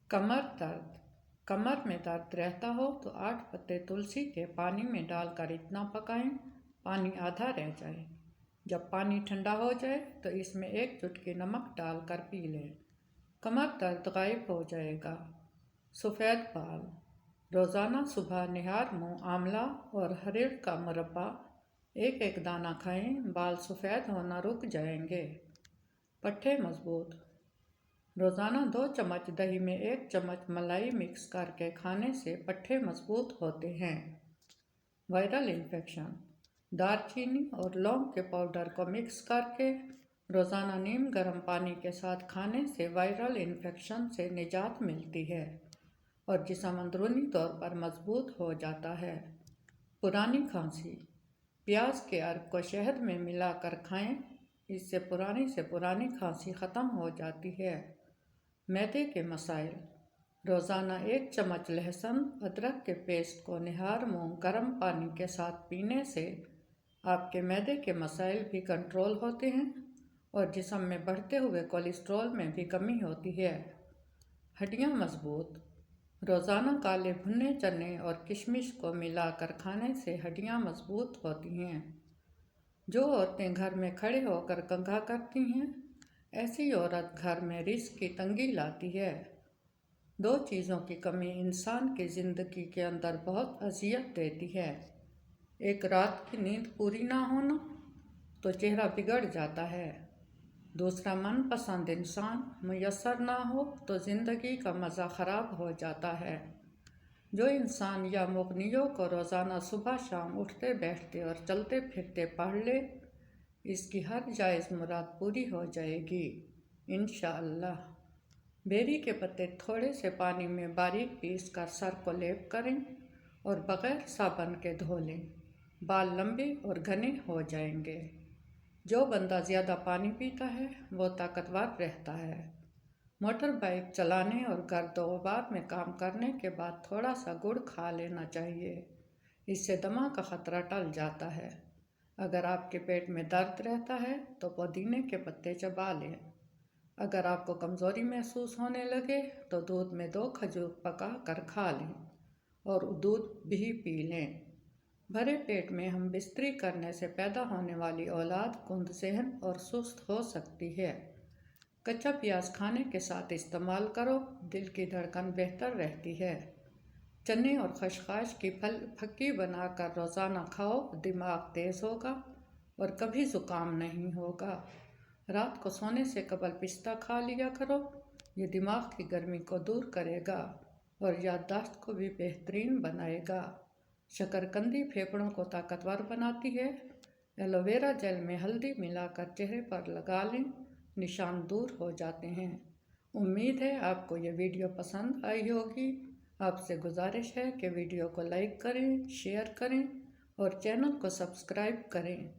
कमर दर्द। कमर में दर्द रहता हो तो 8 पत्ते तुलसी के पानी में डालकर इतना पकाएं, पानी आधा रह जाए। जब पानी ठंडा हो जाए तो इसमें 1 चुटकी नमक डालकर पी लें। कमर दर्द गायब हो जाएगा। सफ़ेद बाल। रोज़ाना सुबह निहार मुँह आंवला और हरिड़ का मुरब्बा 1-1 दाना खाएं, बाल सफ़ेद होना रुक जाएंगे। पट्ठे मजबूत। रोज़ाना 2 चम्मच दही में 1 चम्मच मलाई मिक्स करके खाने से पट्ठे मजबूत होते हैं। Viral infection. दालचीनी और लौंग के पाउडर को मिक्स करके रोज़ाना नीम गर्म पानी के साथ खाने से वायरल इन्फेक्शन से निजात मिलती है और जिस्म अंदरूनी तौर पर मजबूत हो जाता है। पुरानी खांसी। प्याज के अर्क को शहद में मिलाकर खाएं, इससे पुरानी खांसी ख़त्म हो जाती है। मैदे के मसाइल। रोज़ाना 1 चम्मच लहसुन अदरक के पेस्ट को निहार मुँह गर्म पानी के साथ पीने से आपके मैदे के मसाइल भी कंट्रोल होते हैं और जिस्म में बढ़ते हुए कोलेस्ट्रॉल में भी कमी होती है। हड्डियाँ मजबूत। रोज़ाना काले भुने चने और किशमिश को मिलाकर खाने से हड्डियाँ मजबूत होती हैं। जो औरतें घर में खड़े होकर कंघा करती हैं, ऐसी औरत घर में रिज़्क की तंगी लाती है। 2 चीज़ों की कमी इंसान की ज़िंदगी के अंदर बहुत अज़ियत देती है। एक रात की नींद पूरी ना होना तो चेहरा बिगड़ जाता है। दूसरा, मनपसंद इंसान मुयस्सर ना हो तो ज़िंदगी का मज़ा ख़राब हो जाता है। जो इंसान या मुग़नियों को रोज़ाना सुबह शाम उठते बैठते और चलते फिरते पढ़ ले, इसकी हर जायज़ मुराद पूरी हो जाएगी इंशाअल्लाह। बेरी के पत्ते थोड़े से पानी में बारीक पीस कर सर को लेप करें और बग़ैर साबुन के धो लें, बाल लंबे और घने हो जाएंगे। जो बंदा ज़्यादा पानी पीता है वो ताकतवर रहता है। मोटर बाइक चलाने और गर्द व गुबार में काम करने के बाद थोड़ा सा गुड़ खा लेना चाहिए, इससे दमा का ख़तरा टल जाता है। अगर आपके पेट में दर्द रहता है तो पुदीने के पत्ते चबा लें। अगर आपको कमज़ोरी महसूस होने लगे तो दूध में 2 खजूर पका कर खा लें और दूध भी पी लें। भरे पेट में हम बिस्तरी करने से पैदा होने वाली औलाद कुंद ज़हन और सुस्त हो सकती है। कच्चा प्याज खाने के साथ इस्तेमाल करो, दिल की धड़कन बेहतर रहती है। चने और खसखस की फक्की बनाकर रोज़ाना खाओ, दिमाग तेज़ होगा और कभी ज़ुकाम नहीं होगा। रात को सोने से कबल पिस्ता खा लिया करो, ये दिमाग की गर्मी को दूर करेगा और याददाश्त को भी बेहतरीन बनाएगा। शकरकंदी फेफड़ों को ताकतवर बनाती है। एलोवेरा जेल में हल्दी मिलाकर चेहरे पर लगा लें, निशान दूर हो जाते हैं। उम्मीद है आपको ये वीडियो पसंद आई होगी। आपसे गुजारिश है कि वीडियो को लाइक करें, शेयर करें और चैनल को सब्सक्राइब करें।